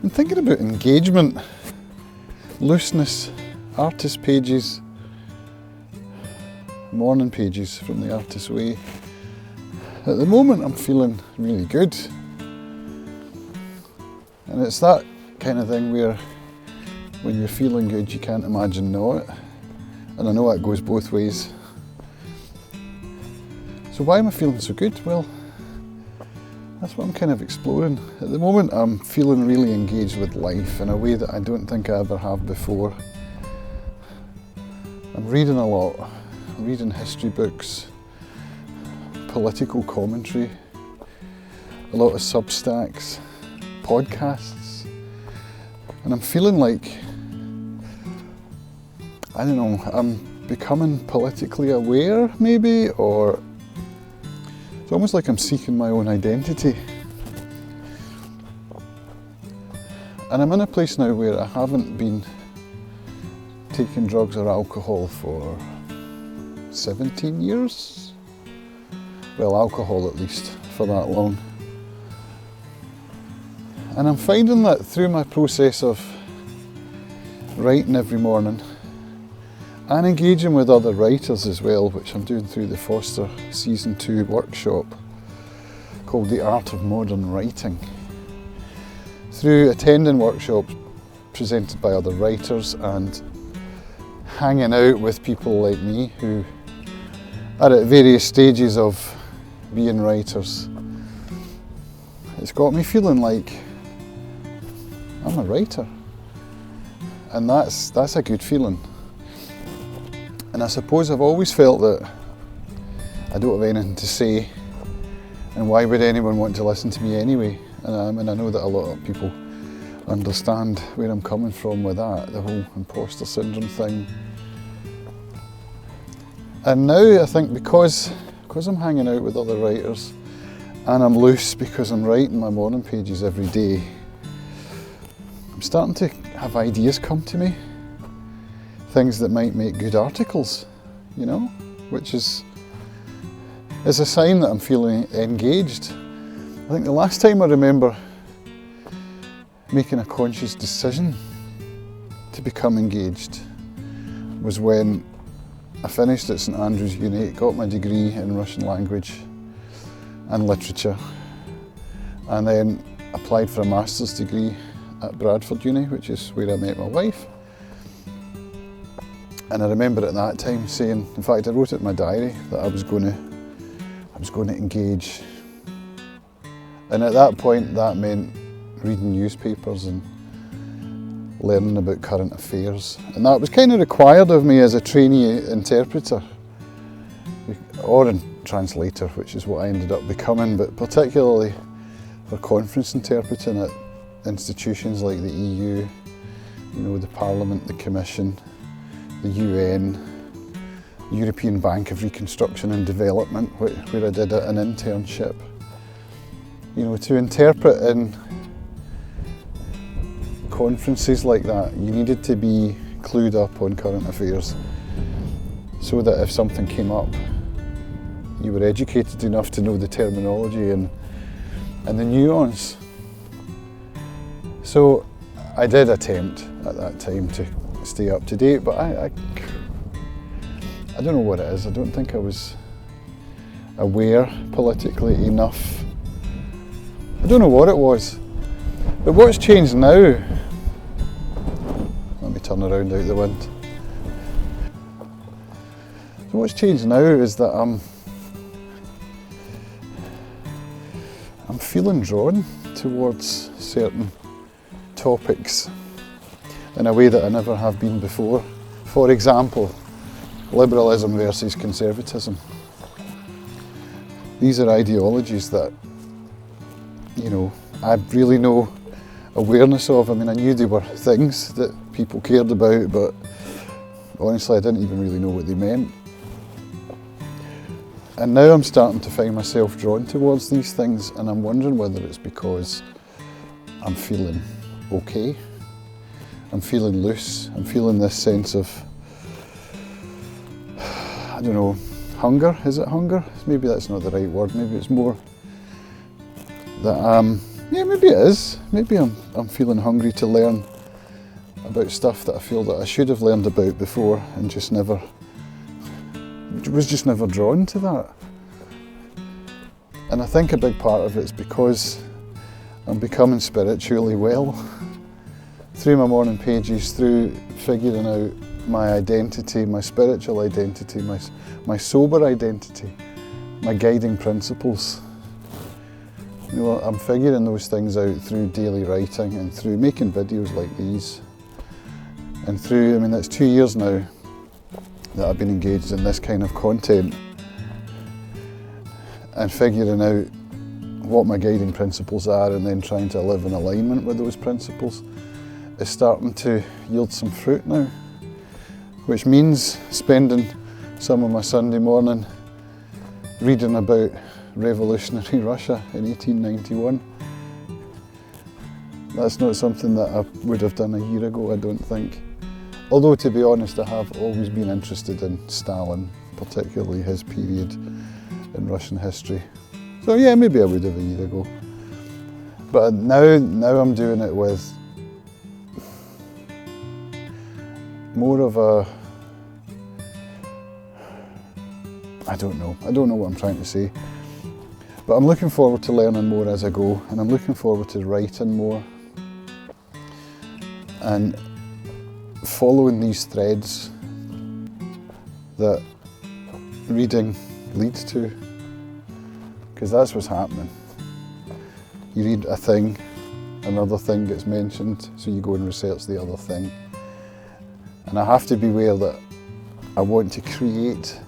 I'm thinking about engagement, looseness, artist pages, morning pages from the Artist's Way. At the moment I'm feeling really good. And it's that kind of thing where when you're feeling good you can't imagine not. And I know that goes both ways. So why am I feeling so good? Well, that's what I'm kind of exploring. At the moment I'm feeling really engaged with life in a way that I don't think I ever have before. I'm reading a lot. I'm reading history books, political commentary, a lot of Substacks, podcasts, and I'm feeling like, I don't know, I'm becoming politically aware maybe, or it's almost like I'm seeking my own identity. And I'm in a place now where I haven't been taking drugs or alcohol for 17 years. Well, alcohol at least, for that long. And I'm finding that through my process of writing every morning and engaging with other writers as well, which I'm doing through the Foster Season 2 workshop called The Art of Modern Writing. Through attending workshops presented by other writers and hanging out with people like me who are at various stages of being writers, it's got me feeling like I'm a writer. And that's a good feeling. And I suppose I've always felt that I don't have anything to say, and why would anyone want to listen to me anyway? And I know that a lot of people understand where I'm coming from with that, the whole imposter syndrome thing. And now I think because I'm hanging out with other writers and I'm loose because I'm writing my morning pages every day, I'm starting to have ideas come to me. Things that might make good articles, you know, which is a sign that I'm feeling engaged. I think the last time I remember making a conscious decision to become engaged was when I finished at St Andrews Uni, got my degree in Russian language and literature, and then applied for a master's degree at Bradford Uni, which is where I met my wife. And I remember at that time saying, in fact I wrote it in my diary, that I was going to engage. And at that point that meant reading newspapers and learning about current affairs. And that was kind of required of me as a trainee interpreter, or a translator, which is what I ended up becoming, but particularly for conference interpreting at institutions like the EU, you know, the Parliament, the Commission, the UN, European Bank of Reconstruction and Development, where I did an internship. You know, to interpret in conferences like that, you needed to be clued up on current affairs so that if something came up, you were educated enough to know the terminology and the nuance. So I did attempt at that time to stay up to date, but I don't know what it is. I don't think I was aware politically enough. I don't know what it was. But what's changed now, let me turn around out the wind. So what's changed now is that I'm feeling drawn towards certain topics in a way that I never have been before. For example, liberalism versus conservatism. These are ideologies that, you know, I really no awareness of. I mean, I knew they were things that people cared about, but honestly I didn't even really know what they meant. And now I'm starting to find myself drawn towards these things, and I'm wondering whether it's because I'm feeling okay. I'm feeling loose. I'm feeling this sense of, I don't know, hunger. Is it hunger? Maybe that's not the right word. Maybe it's more that I'm Yeah, maybe it is. Maybe I'm feeling hungry to learn about stuff that I feel that I should have learned about before and just never drawn to that. And I think a big part of it is because I'm becoming spiritually well through my morning pages, through figuring out my identity, my spiritual identity, my sober identity, my guiding principles. You know, I'm figuring those things out through daily writing and through making videos like these. And through, I mean, it's 2 years now that I've been engaged in this kind of content and figuring out what my guiding principles are and then trying to live in alignment with those principles is starting to yield some fruit now, which means spending some of my Sunday morning reading about revolutionary Russia in 1891. That's not something that I would have done a year ago, I don't think. Although, to be honest, I have always been interested in Stalin, particularly his period in Russian history. So yeah, maybe I would have a year ago. But now I'm doing it with more of a, I don't know what I'm trying to say. But I'm looking forward to learning more as I go, and I'm looking forward to writing more and following these threads that reading leads to, because that's what's happening. You read a thing, another thing gets mentioned, so you go and research the other thing. And I have to be aware that I want to create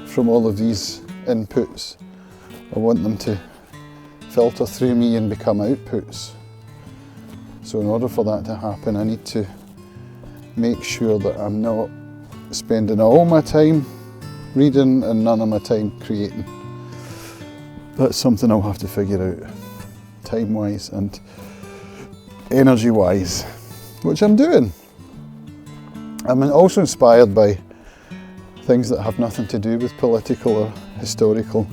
from all of these inputs. I want them to filter through me and become outputs. So in order for that to happen, I need to make sure that I'm not spending all my time reading and none of my time creating. That's something I'll have to figure out, time-wise and energy-wise, which I'm doing. I'm also inspired by things that have nothing to do with political or historical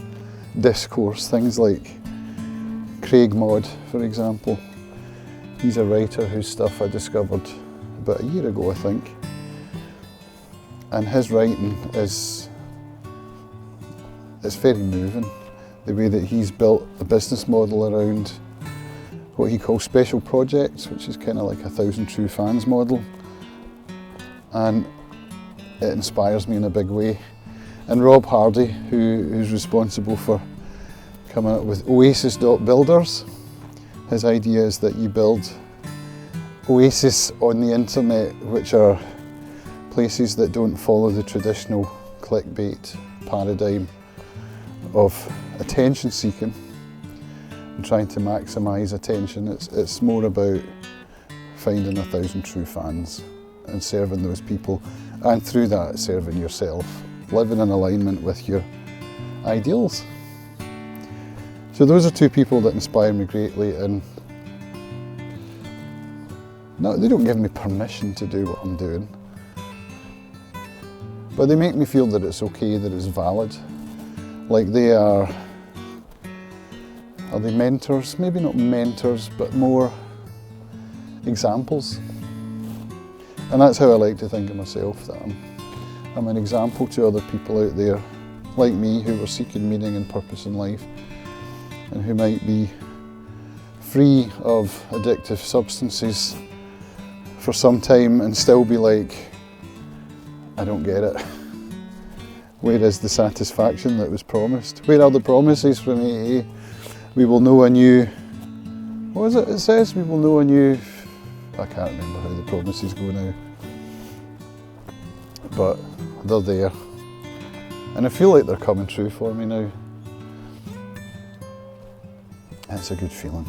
discourse, things like Craig Maud, for example. He's a writer whose stuff I discovered about a year ago, I think. And his writing is very moving. The way that he's built a business model around what he calls special projects, which is kind of like a 1,000 True Fans model. And it inspires me in a big way. And Rob Hardy, who's responsible for coming up with Oasis.builders, his idea is that you build oases on the internet, which are places that don't follow the traditional clickbait paradigm of attention seeking and trying to maximise attention. It's more about finding 1,000 true fans and serving those people, and through that serving yourself, living in alignment with your ideals. So those are two people that inspire me greatly, and no, they don't give me permission to do what I'm doing, but they make me feel that it's okay, that it's valid. Like are they mentors? Maybe not mentors, but more examples. And that's how I like to think of myself, that I'm an example to other people out there like me who are seeking meaning and purpose in life, and who might be free of addictive substances for some time and still be like, I don't get it. Where is the satisfaction that was promised? Where are the promises from AA? We will know a new, what is it it says? We will know a new, I can't remember how the promises go now. But they're there. And I feel like they're coming true for me now. It's a good feeling.